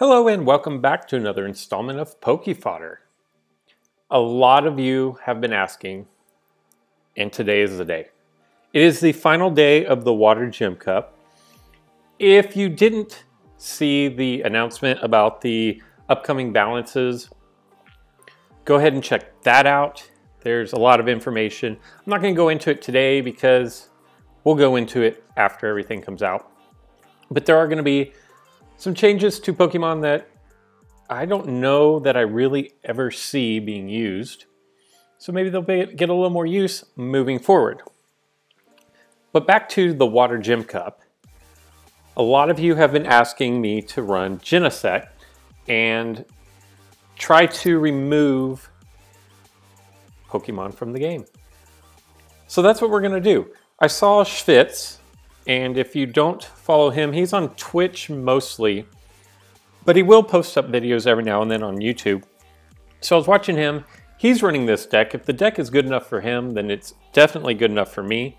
Hello and welcome back to another installment of Pokefodder. A lot of you have been asking, and today is the day. It is the final day of the Water Gym Cup. If you didn't see the announcement about the upcoming balances, go ahead and check that out. There's a lot of information. I'm not going to go into it today because we'll go into it after everything comes out. But there are going to be some changes to Pokemon that I don't know that I really ever see being used. So maybe they'll get a little more use moving forward. But back to the Water Gym Cup. A lot of you have been asking me to run Genesect and try to remove Pokemon from the game. So that's what we're going to do. I saw Schwitz, and if you don't follow him, he's on Twitch mostly, but he will post up videos every now and then on YouTube. So I was watching him. He's running this deck. If the deck is good enough for him, then it's definitely good enough for me.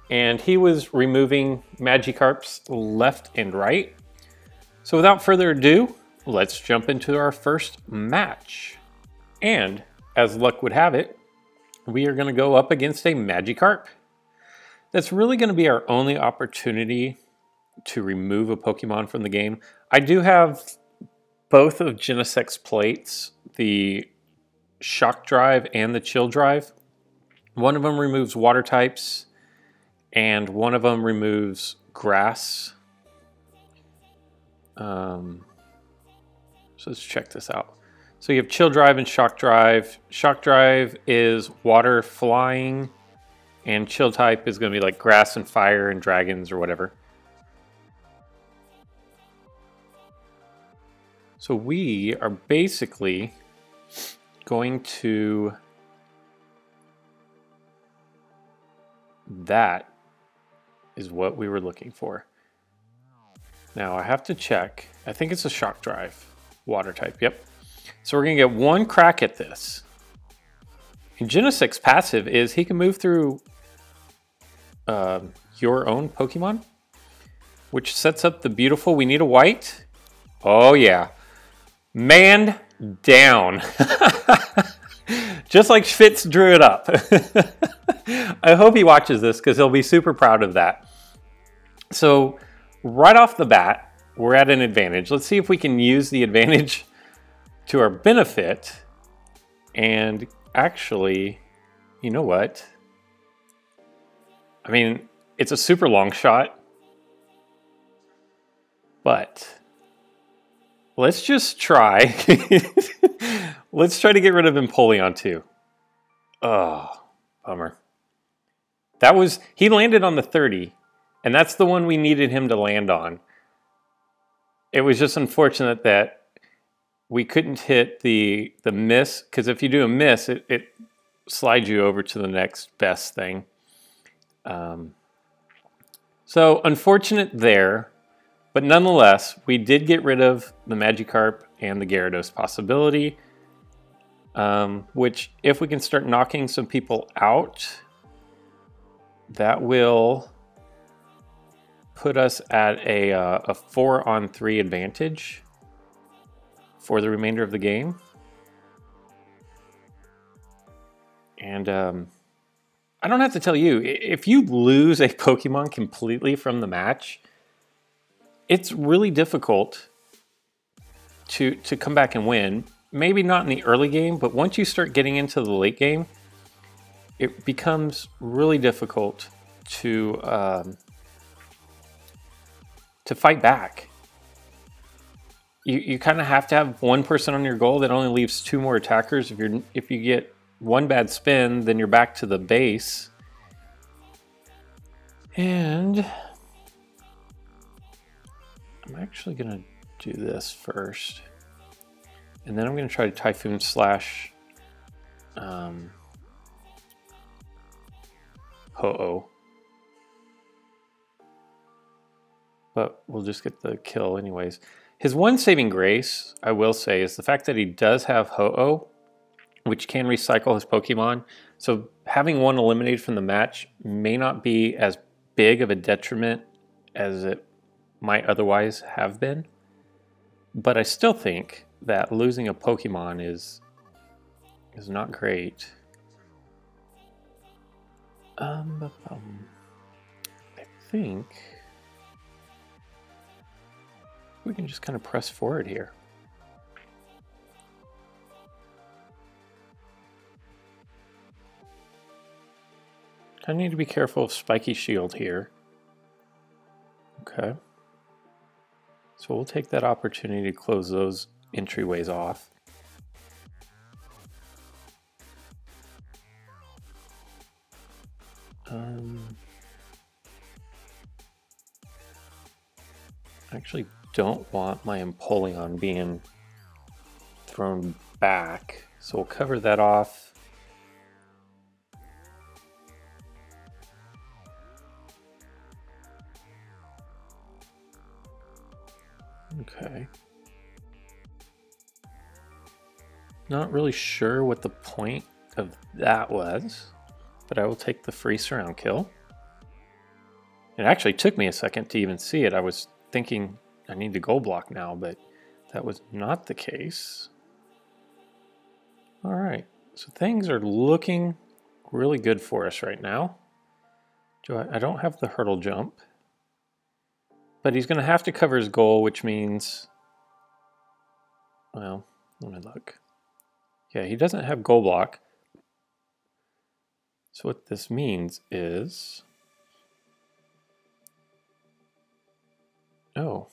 And he was removing Magikarps left and right. So without further ado, let's jump into our first match. And as luck would have it, we are going to go up against a Magikarp. That's really going to be our only opportunity to remove a Pokemon from the game. I do have both of Genesect's plates, the Shock Drive and the Chill Drive. One of them removes water types, and one of them removes grass. So let's check this out. So you have Chill Drive and Shock Drive. Shock Drive is water flying, and Chill type is going to be like grass and fire and dragons or whatever. So we are basically going to... That is what we were looking for. Now I have to check. I think it's a Shock Drive. Water type, yep. So we're going to get one crack at this. And Genesect's passive is he can move through your own Pokemon, which sets up the beautiful, we need a white. Oh yeah. Man down. Just like Schwitz drew it up. I hope he watches this because he'll be super proud of that. So right off the bat, we're at an advantage. Let's see if we can use the advantage to our benefit. And actually, you know what? I mean, it's a super long shot, but let's just try. Let's try to get rid of Empoleon too. Oh, bummer. That was, he landed on the 30, and that's the one we needed him to land on. It was just unfortunate that we couldn't hit the miss, because if you do a miss, it slides you over to the next best thing. So unfortunate there, but nonetheless, we did get rid of the Magikarp and the Gyarados possibility, which if we can start knocking some people out, that will put us at a 4-on-3 advantage for the remainder of the game. And I don't have to tell you, if you lose a Pokemon completely from the match, it's really difficult to come back and win. Maybe not in the early game, but once you start getting into the late game, it becomes really difficult to fight back. You kind of have to have one person on your goal that only leaves 2 more attackers. If you get one bad spin, then you're back to the base. And I'm actually going to do this first. And then I'm going to try to Typhoon Slash Ho-Oh. But we'll just get the kill anyways. His one saving grace, I will say, is the fact that he does have Ho-Oh, which can recycle his Pokemon. So having one eliminated from the match may not be as big of a detriment as it might otherwise have been. But I still think that losing a Pokemon is not great. I think we can just kind of press forward here. I need to be careful of Spiky Shield here. Okay. So we'll take that opportunity to close those entryways off. I actually don't want my Empoleon being thrown back, so we'll cover that off. Okay. Not really sure what the point of that was, but I will take the free surround kill. It actually took me a second to even see it. I was thinking I need to gold block now, but that was not the case. All right, so things are looking really good for us right now. I don't have the hurdle jump, but he's going to have to cover his goal, which means, well, let me look. Yeah, he doesn't have goal block. So what this means is, oh.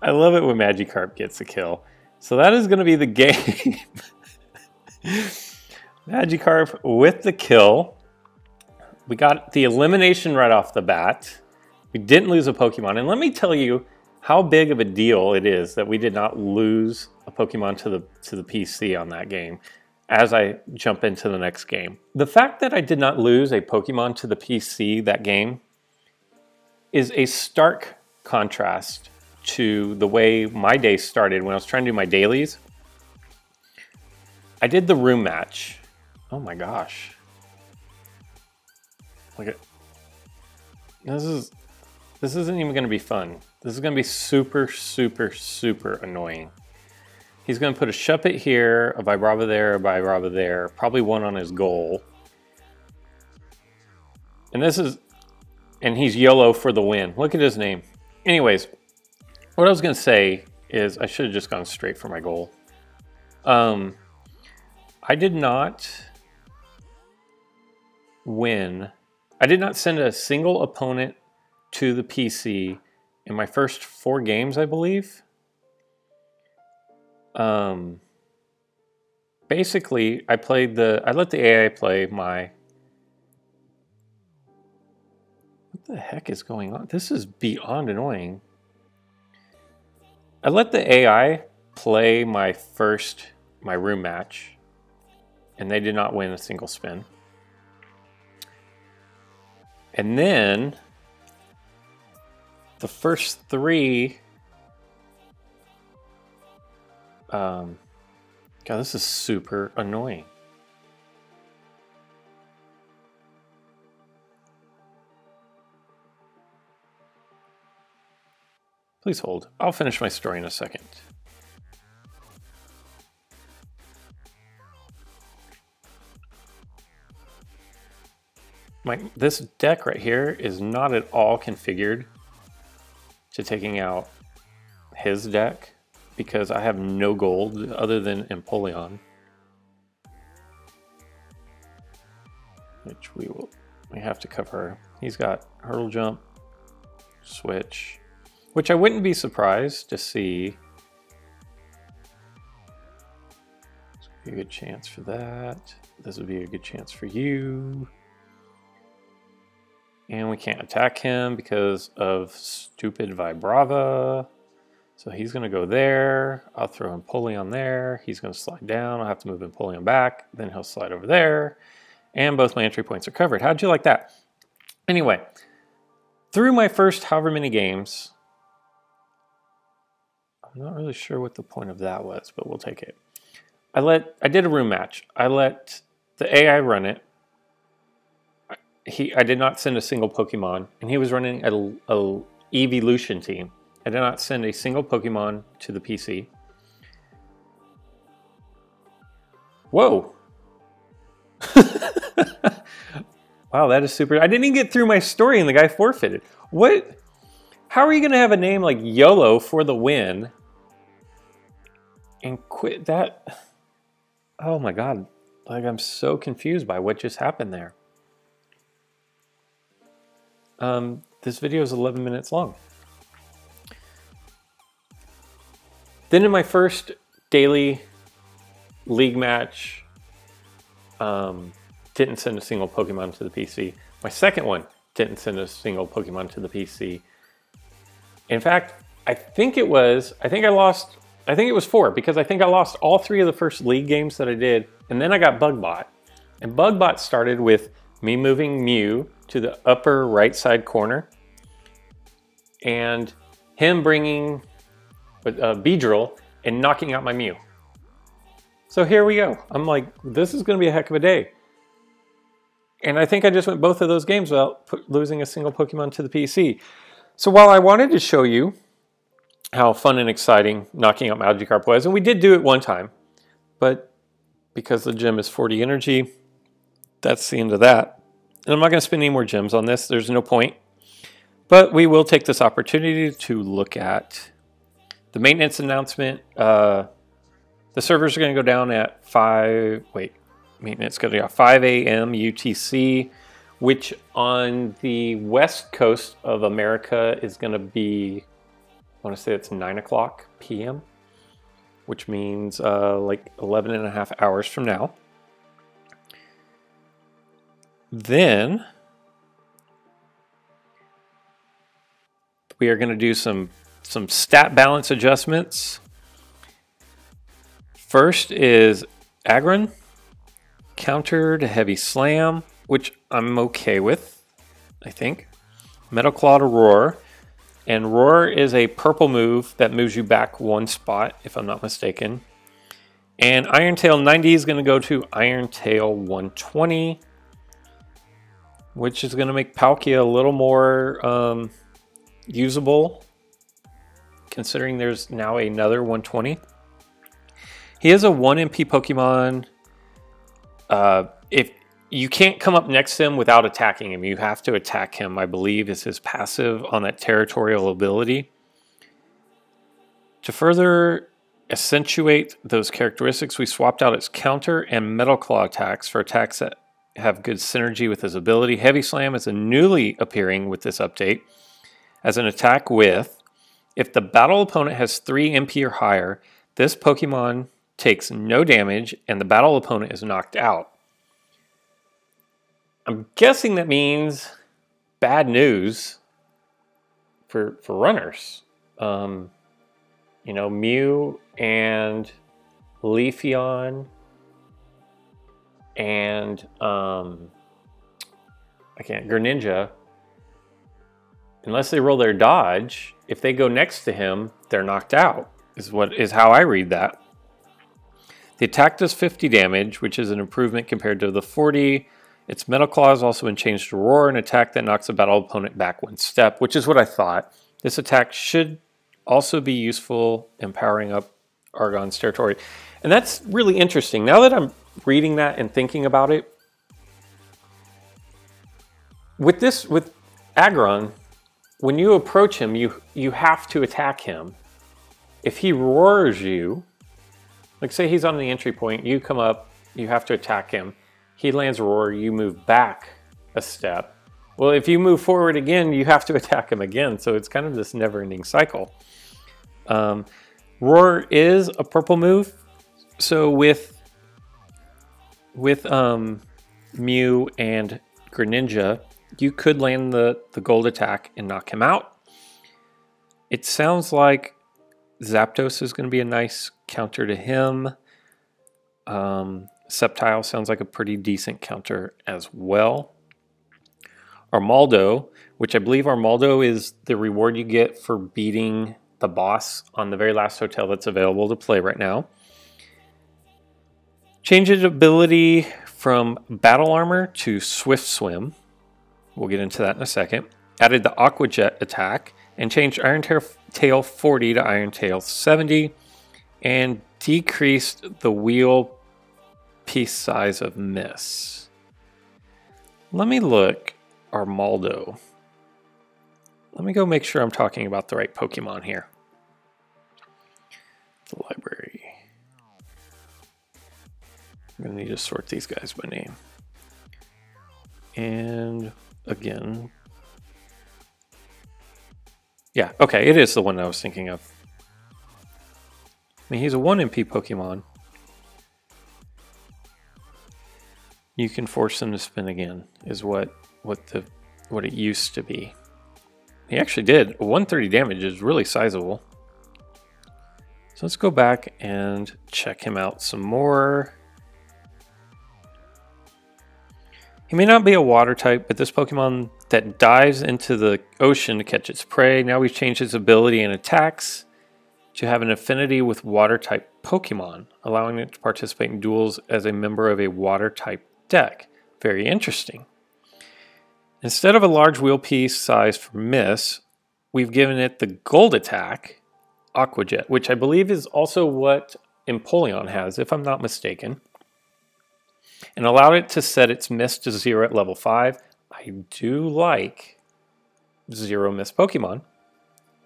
I love it when Magikarp gets a kill. So that is going to be the game. Magikarp with the kill. We got the elimination right off the bat. We didn't lose a Pokemon. And let me tell you how big of a deal it is that we did not lose a Pokemon to the PC on that game as I jump into the next game. The fact that I did not lose a Pokemon to the PC that game is a stark contrast to the way my day started when I was trying to do my dailies. I did the room match. Oh my gosh. Look at this isn't even going to be fun. This is going to be super, super, super annoying. He's going to put a Shuppet here, a Vibrava there, a Vibrava there, probably one on his goal. And he's YOLO for the win. Look at his name. Anyways, what I was going to say is I should have just gone straight for my goal. I did not win. I did not send a single opponent to the PC in my first 4 games, I believe. Basically, I let the AI play my... What the heck is going on? This is beyond annoying. I let the AI play my room match, and they did not win a single spin. And then the first 3, God, this is super annoying. Please hold. I'll finish my story in a second. This deck right here is not at all configured to taking out his deck because I have no gold other than Empoleon, which we have to cover. He's got hurdle jump, switch, which I wouldn't be surprised to see. This would be a good chance for that. This would be a good chance for you. And we can't attack him because of stupid Vibrava. So he's going to go there. I'll throw Empoleon there. He's going to slide down. I'll have to move Empoleon back. Then he'll slide over there. And both my entry points are covered. How'd you like that? Anyway, through my first however many games, I'm not really sure what the point of that was, but we'll take it. I did a room match. I let the AI run it. I did not send a single Pokemon, and he was running a evolution team. I did not send a single Pokemon to the PC. Whoa. Wow, that is super. I didn't even get through my story and the guy forfeited. What? How are you going to have a name like YOLO for the win and quit that? Oh my God. Like, I'm so confused by what just happened there. This video is 11 minutes long. Then in my first daily league match, didn't send a single Pokemon to the PC. My second one didn't send a single Pokemon to the PC. In fact, I think it was 4, because I think I lost all 3 of the first league games that I did, and then I got Bugbot. And Bugbot started with me moving Mew to the upper right side corner, and him bringing Beedrill and knocking out my Mew. So here we go. I'm like, this is going to be a heck of a day. And I think I just went both of those games without losing a single Pokemon to the PC. So while I wanted to show you how fun and exciting knocking out Magikarp was, and we did do it one time, but because the gym is 40 energy, that's the end of that. And I'm not going to spend any more gems on this. There's no point. But we will take this opportunity to look at the maintenance announcement. The servers are going to go down at 5 a.m. UTC, which on the west coast of America is going to be, I want to say it's 9 o'clock p.m., which means like 11 and a half hours from now. Then we are going to do some stat balance adjustments. First is Aggron, counter to Heavy Slam, which I'm okay with, I think. Metal Claw to Roar. And Roar is a purple move that moves you back 1 spot, if I'm not mistaken. And Iron Tail 90 is going to go to Iron Tail 120, which is going to make Palkia a little more usable, considering there's now another 120. He is a 1 MP Pokemon. If you can't come up next to him without attacking him, you have to attack him, I believe, is his passive on that territorial ability. To further accentuate those characteristics, we swapped out its counter and Metal Claw attacks for attacks that have good synergy with his ability. Heavy Slam is a newly appearing with this update as an attack with, if the battle opponent has 3 MP or higher, this Pokemon takes no damage and the battle opponent is knocked out. I'm guessing that means bad news for runners. You know, Mew and Leafeon and Greninja, unless they roll their dodge, if they go next to him, they're knocked out, is how I read that. The attack does 50 damage, which is an improvement compared to the 40. Its Metal Claw has also been changed to Roar, an attack that knocks a battle opponent back 1 step, which is what I thought. This attack should also be useful in powering up Argon's territory. And that's really interesting. Now that I'm reading that and thinking about it, with Aggron, when you approach him, you have to attack him. If he roars you, like say he's on the entry point, you come up, you have to attack him. He lands Roar, you move back a step. Well, if you move forward again, you have to attack him again. So it's kind of this never-ending cycle. Roar is a purple move. So with Mew and Greninja, you could land the gold attack and knock him out. It sounds like Zapdos is going to be a nice counter to him. Sceptile sounds like a pretty decent counter as well. Armaldo, which I believe Armaldo is the reward you get for beating the boss on the very last hotel that's available to play right now. Change its ability from Battle Armor to Swift Swim. We'll get into that in a second. Added the Aqua Jet attack and changed Iron Tail 40 to Iron Tail 70 and decreased the wheel piece size of miss. Let me look Armaldo. Let me go make sure I'm talking about the right Pokemon here. The library. I'm going to need to sort these guys by name. And again, yeah, okay, it is the one I was thinking of. I mean, he's a 1 MP Pokemon. You can force him to spin again, is what it used to be. He actually did. 130 damage is really sizable. So let's go back and check him out some more. He may not be a water type, but this Pokemon that dives into the ocean to catch its prey. Now we've changed his ability and attacks to have an affinity with water type Pokemon, allowing it to participate in duels as a member of a water type deck. Very interesting. Instead of a large wheel piece size for miss, we've given it the gold attack, Aqua Jet, which I believe is also what Empoleon has, if I'm not mistaken, and allowed it to set its miss to 0 at level 5. I do like 0 miss Pokemon,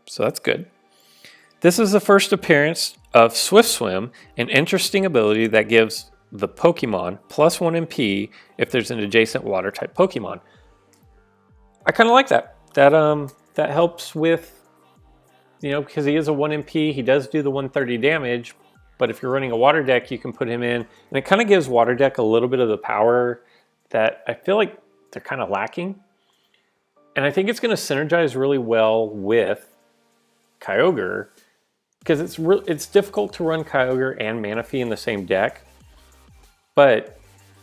so that's good. This is the first appearance of Swift Swim, an interesting ability that gives the Pokemon plus 1 MP if there's an adjacent water type Pokemon. I kind of like that. That helps with, you know, because he is a 1 MP, he does do the 130 damage, but if you're running a water deck, you can put him in, and it kind of gives water deck a little bit of the power that I feel like they're kind of lacking. And I think it's going to synergize really well with Kyogre, because it's difficult to run Kyogre and Manaphy in the same deck. But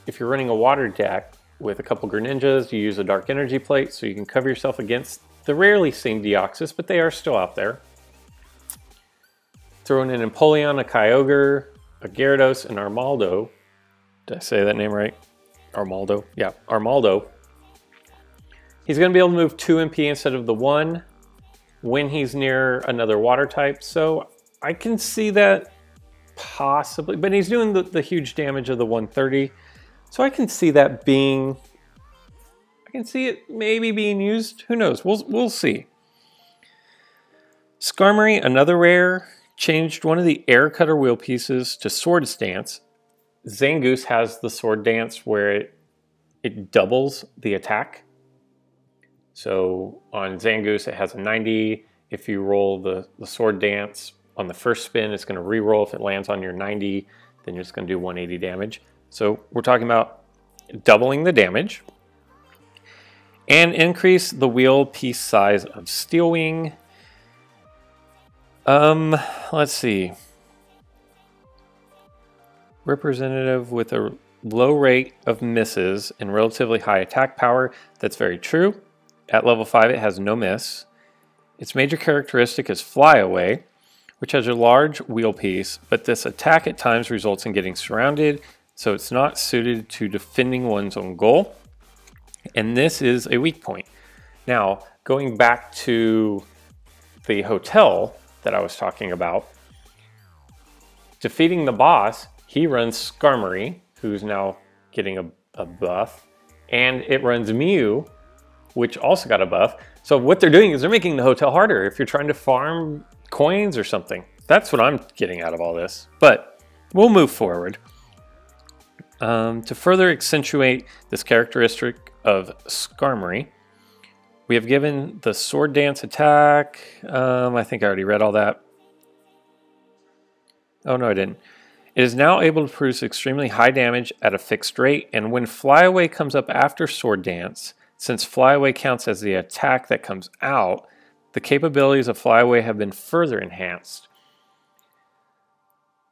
if you're running a water deck with a couple Greninjas, you use a Dark Energy Plate so you can cover yourself against the rarely seen Deoxys, but they are still out there. Throwing in Empoleon, a Kyogre, a Gyarados, and Armaldo. Did I say that name right? Armaldo? Yeah, Armaldo. He's going to be able to move 2 MP instead of the 1 when he's near another water type. So I can see that possibly, but he's doing the huge damage of the 130. So I can see that being, I can see it maybe being used. Who knows? We'll see. Skarmory, another rare, changed one of the Air Cutter wheel pieces to Swords Dance. Zangoose has the Sword Dance where it doubles the attack. So on Zangoose, it has a 90. If you roll the Sword Dance on the first spin, it's going to re-roll. If it lands on your 90, then you're just going to do 180 damage. So we're talking about doubling the damage. And increase the wheel piece size of Steel Wing. Let's see. Representative with a low rate of misses and relatively high attack power. That's very true. At level 5, it has no miss. Its major characteristic is Flyaway, which has a large wheel piece, but this attack at times results in getting surrounded, so it's not suited to defending one's own goal. And this is a weak point. Now, going back to the hotel that I was talking about, defeating the boss, he runs Skarmory, who's now getting a buff, and it runs Mew, which also got a buff. So what they're doing is they're making the hotel harder if you're trying to farm coins or something. That's what I'm getting out of all this. But we'll move forward. To further accentuate this characteristic of Skarmory, we have given the Sword Dance attack. I think I already read all that. Oh, no, I didn't. It is now able to produce extremely high damage at a fixed rate, and when Flyaway comes up after Sword Dance, since Flyaway counts as the attack that comes out, the capabilities of Flyaway have been further enhanced.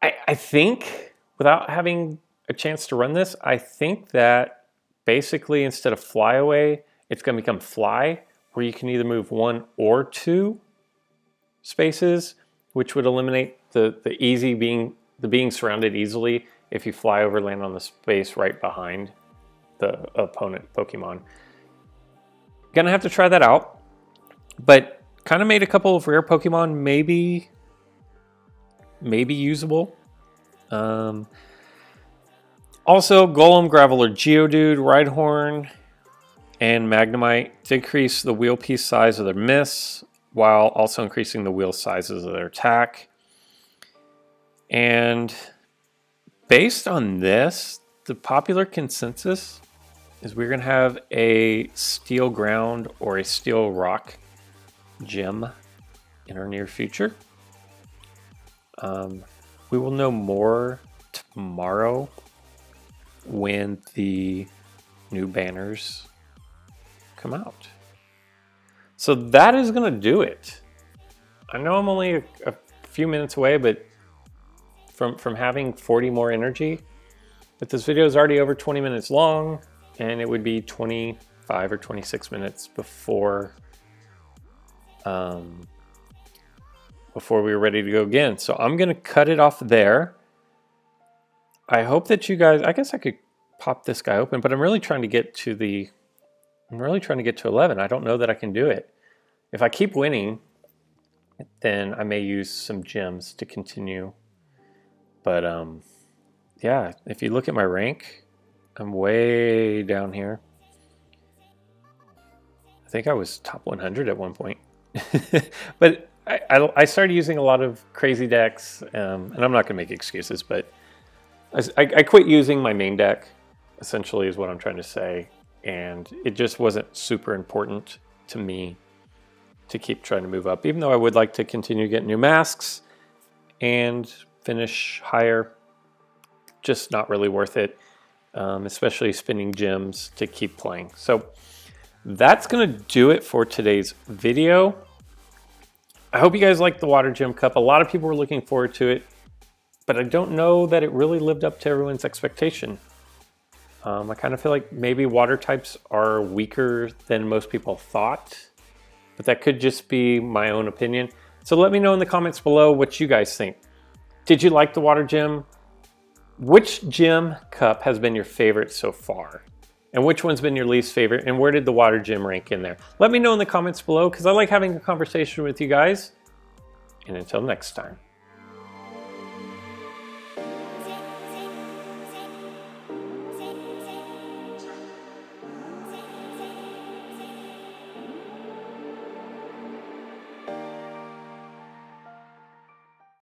I think, without having a chance to run this, I think that basically instead of Flyaway, it's going to become Fly, where you can either move 1 or 2 spaces, which would eliminate the being surrounded easily if you fly over, land on the space right behind the opponent Pokemon. Gonna have to try that out. But kind of made a couple of rare Pokemon maybe usable. Also, Golem, Graveler, Geodude, Rhyhorn, and Magnemite decrease the wheel piece size of their miss, while also increasing the wheel sizes of their attack. And based on this, the popular consensus is we're going to have a Steel Ground or a Steel Rock gym in our near future. We will know more tomorrow when the new banners come out. So that is going to do it. I know I'm only a few minutes away, but from having 40 more energy, but this video is already over 20 minutes long, and it would be 25 or 26 minutes before we were ready to go again. So I'm going to cut it off there. I hope that you guys, I guess I could pop this guy open, but I'm really trying to get to 11. I don't know that I can do it. If I keep winning, then I may use some gems to continue. But yeah, if you look at my rank, I'm way down here. I think I was top 100 at one point. But I started using a lot of crazy decks, and I'm not going to make excuses, but I quit using my main deck, essentially is what I'm trying to say, and it just wasn't super important to me to keep trying to move up, even though I would like to continue to get new masks and finish higher. Just not really worth it, especially spending gems to keep playing. So that's going to do it for today's video. I hope you guys liked the Water Gem Cup. A lot of people were looking forward to it, but I don't know that it really lived up to everyone's expectation. I kind of feel like maybe water types are weaker than most people thought, but that could just be my own opinion. So let me know in the comments below what you guys think. Did you like the Water Gem? Which gem cup has been your favorite so far? And which one's been your least favorite? And where did the Water Gem rank in there? Let me know in the comments below, because I like having a conversation with you guys. And until next time.